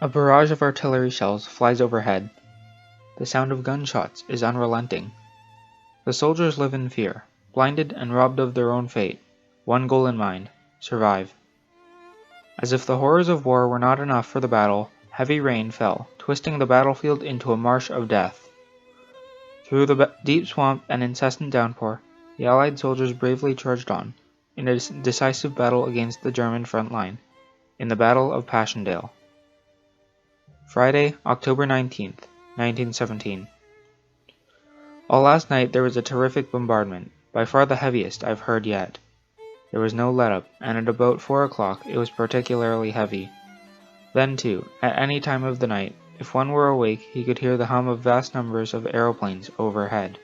A barrage of artillery shells flies overhead. The sound of gunshots is unrelenting. The soldiers live in fear, blinded and robbed of their own fate, one goal in mind: survive. As if the horrors of war were not enough for the battle, heavy rain fell, twisting the battlefield into a marsh of death. Through the deep swamp and incessant downpour, the Allied soldiers bravely charged on, in a decisive battle against the German front line, in the Battle of Passchendaele. Friday, October 19th, 1917. All last night there was a terrific bombardment, by far the heaviest I've heard yet. There was no let-up, and at about 4 o'clock it was particularly heavy. Then, too, at any time of the night, if one were awake he could hear the hum of vast numbers of aeroplanes overhead.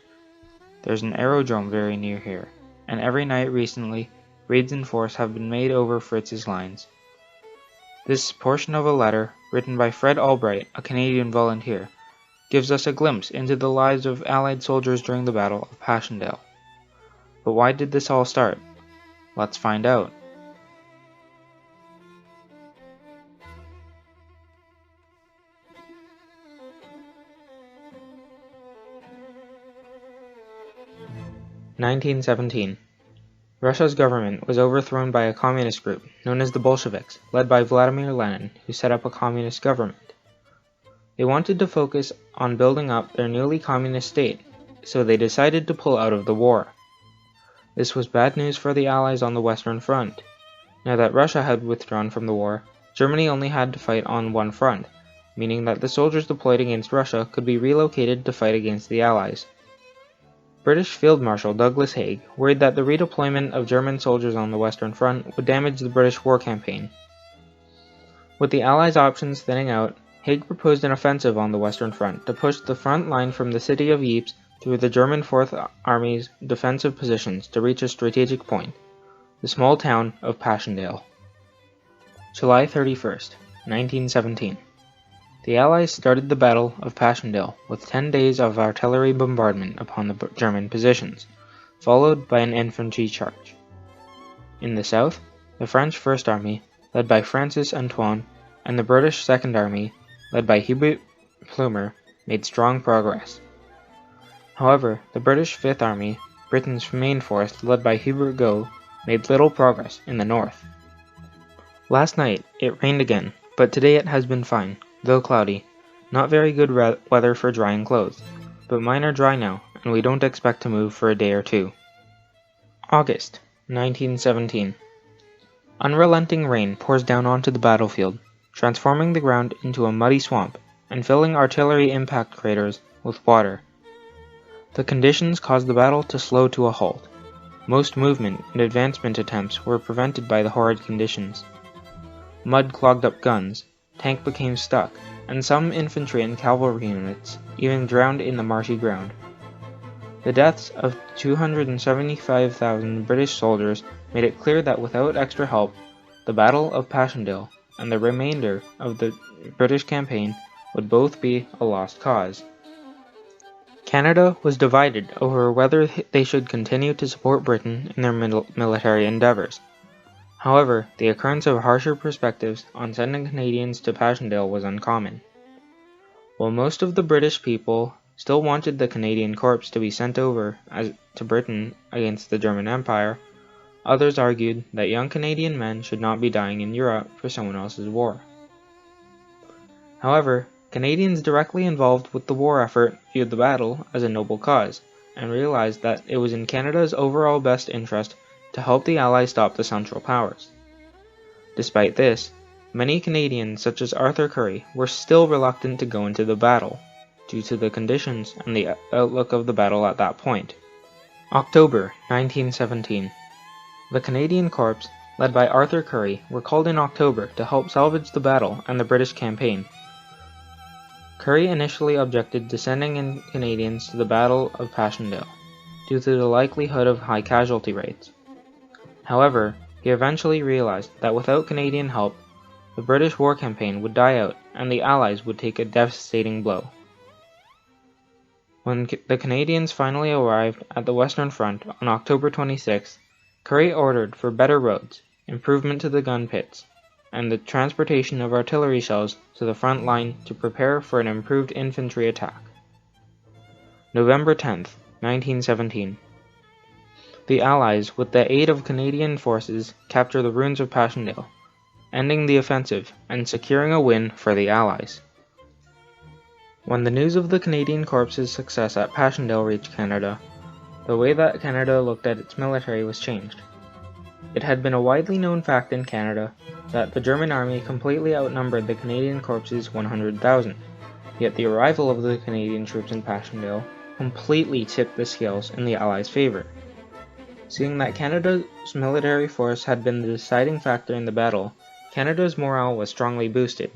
There's an aerodrome very near here, and every night recently raids in force have been made over Fritz's lines. This portion of a letter, written by Fred Albright, a Canadian volunteer, gives us a glimpse into the lives of Allied soldiers during the Battle of Passchendaele. But why did this all start? Let's find out. (1917) Russia's government was overthrown by a communist group known as the Bolsheviks, led by Vladimir Lenin, who set up a communist government. They wanted to focus on building up their newly communist state, so they decided to pull out of the war. This was bad news for the Allies on the Western Front. Now that Russia had withdrawn from the war, Germany only had to fight on one front, meaning that the soldiers deployed against Russia could be relocated to fight against the Allies. British Field Marshal Douglas Haig worried that the redeployment of German soldiers on the Western Front would damage the British war campaign. With the Allies' options thinning out, Haig proposed an offensive on the Western Front to push the front line from the city of Ypres through the German Fourth Army's defensive positions to reach a strategic point, the small town of Passchendaele. July 31st, 1917. The Allies started the Battle of Passchendaele with 10 days of artillery bombardment upon the German positions, followed by an infantry charge. In the south, the French First Army, led by Francis Antoine, and the British Second Army, led by Hubert Plumer, made strong progress. However, the British Fifth Army, Britain's main force led by Hubert Gough, made little progress in the north. Last night it rained again, but today it has been fine, though cloudy. Not very good weather for drying clothes, but mine are dry now, and we don't expect to move for a day or two. August 1917. Unrelenting rain pours down onto the battlefield, transforming the ground into a muddy swamp and filling artillery impact craters with water. The conditions caused the battle to slow to a halt. Most movement and advancement attempts were prevented by the horrid conditions. Mud clogged up guns, tank became stuck, and some infantry and cavalry units even drowned in the marshy ground. The deaths of 275,000 British soldiers made it clear that without extra help, the Battle of Passchendaele and the remainder of the British campaign would both be a lost cause. Canada was divided over whether they should continue to support Britain in their military endeavors. However, the occurrence of harsher perspectives on sending Canadians to Passchendaele was uncommon. While most of the British people still wanted the Canadian Corps to be sent over to Britain against the German Empire, others argued that young Canadian men should not be dying in Europe for someone else's war. However, Canadians directly involved with the war effort viewed the battle as a noble cause, and realized that it was in Canada's overall best interest to help the Allies stop the Central Powers. Despite this, many Canadians such as Arthur Currie were still reluctant to go into the battle, due to the conditions and the outlook of the battle at that point. October 1917. The Canadian Corps, led by Arthur Currie, were called in October to help salvage the battle and the British campaign. Currie initially objected to sending in Canadians to the Battle of Passchendaele, due to the likelihood of high casualty rates. However, he eventually realized that without Canadian help, the British war campaign would die out and the Allies would take a devastating blow. When the Canadians finally arrived at the Western Front on October 26th, Currie ordered for better roads, improvement to the gun pits, and the transportation of artillery shells to the front line to prepare for an improved infantry attack. November 10th, 1917. The Allies, with the aid of Canadian forces, capture the ruins of Passchendaele, ending the offensive and securing a win for the Allies. When the news of the Canadian Corps' success at Passchendaele reached Canada, the way that Canada looked at its military was changed. It had been a widely known fact in Canada that the German army completely outnumbered the Canadian Corps' 100,000, yet the arrival of the Canadian troops in Passchendaele completely tipped the scales in the Allies' favor. Seeing that Canada's military force had been the deciding factor in the battle, Canada's morale was strongly boosted.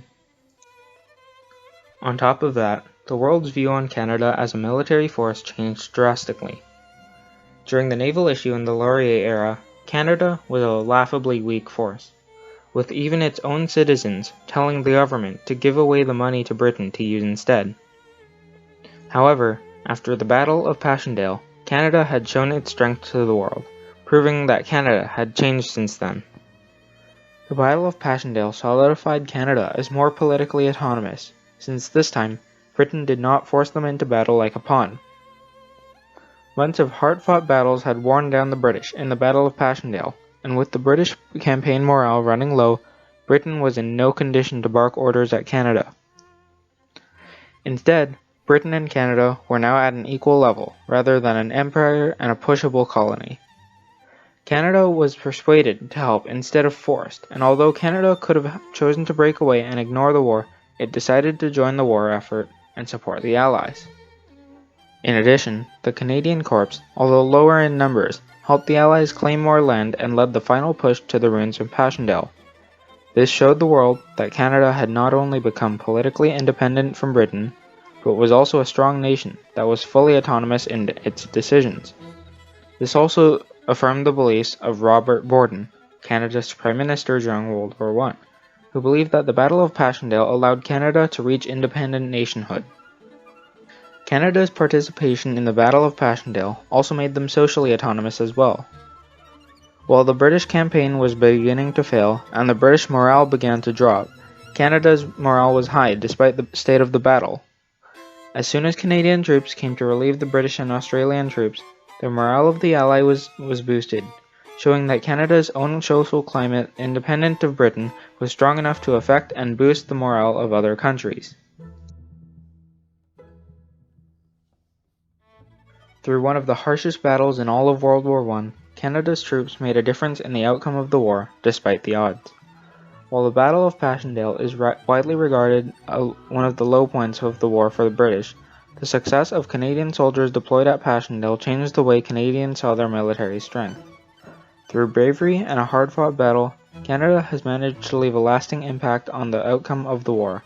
On top of that, the world's view on Canada as a military force changed drastically. During the naval issue in the Laurier era, Canada was a laughably weak force, with even its own citizens telling the government to give away the money to Britain to use instead. However, after the Battle of Passchendaele, Canada had shown its strength to the world, proving that Canada had changed since then. The Battle of Passchendaele solidified Canada as more politically autonomous, since this time, Britain did not force them into battle like a pawn. Months of hard-fought battles had worn down the British in the Battle of Passchendaele, and with the British campaign morale running low, Britain was in no condition to bark orders at Canada. Instead, Britain and Canada were now at an equal level, rather than an empire and a pushable colony. Canada was persuaded to help instead of forced, and although Canada could have chosen to break away and ignore the war, it decided to join the war effort and support the Allies. In addition, the Canadian Corps, although lower in numbers, helped the Allies claim more land and led the final push to the ruins of Passchendaele. This showed the world that Canada had not only become politically independent from Britain, but was also a strong nation that was fully autonomous in its decisions. This also affirmed the beliefs of Robert Borden, Canada's Prime Minister during World War I, who believed that the Battle of Passchendaele allowed Canada to reach independent nationhood. Canada's participation in the Battle of Passchendaele also made them socially autonomous as well. While the British campaign was beginning to fail and the British morale began to drop, Canada's morale was high despite the state of the battle. As soon as Canadian troops came to relieve the British and Australian troops, the morale of the Allies was boosted, showing that Canada's own social climate, independent of Britain, was strong enough to affect and boost the morale of other countries. Through one of the harshest battles in all of World War I, Canada's troops made a difference in the outcome of the war, despite the odds. While the Battle of Passchendaele is widely regarded one of the low points of the war for the British, the success of Canadian soldiers deployed at Passchendaele changed the way Canadians saw their military strength. Through bravery and a hard-fought battle, Canada has managed to leave a lasting impact on the outcome of the war,